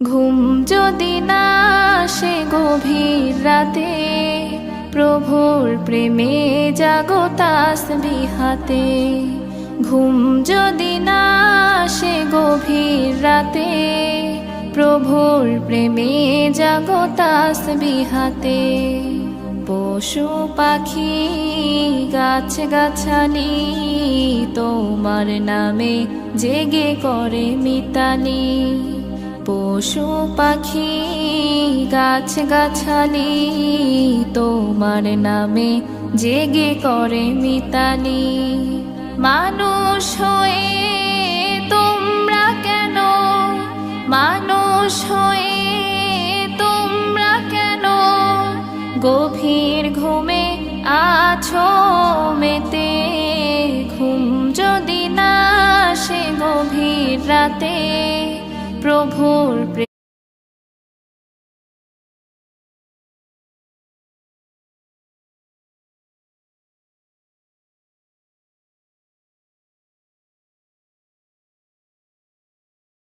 ঘুম যদি না আসে গভীর রাতে, প্রভুর প্রেমে জাগো তাসবিহ হাতে। ঘুম যদি না আসে গভীর রাতে, প্রভুর প্রেমে জাগো তাসবিহ হাতে। পশু পাখি গাছ গাছালি তোমার নামে জেগে করে মিতালি। পশু পাখি গাছ গাছালি তোমার নামে জেগে করে মিতালি। মানুষ হয়ে তোমরা কেন, মানুষ হয়ে তোমরা কেন গভীর ঘুমে আছো মেতে। ঘুম যদি না আসে গভীর রাতে, প্রভুর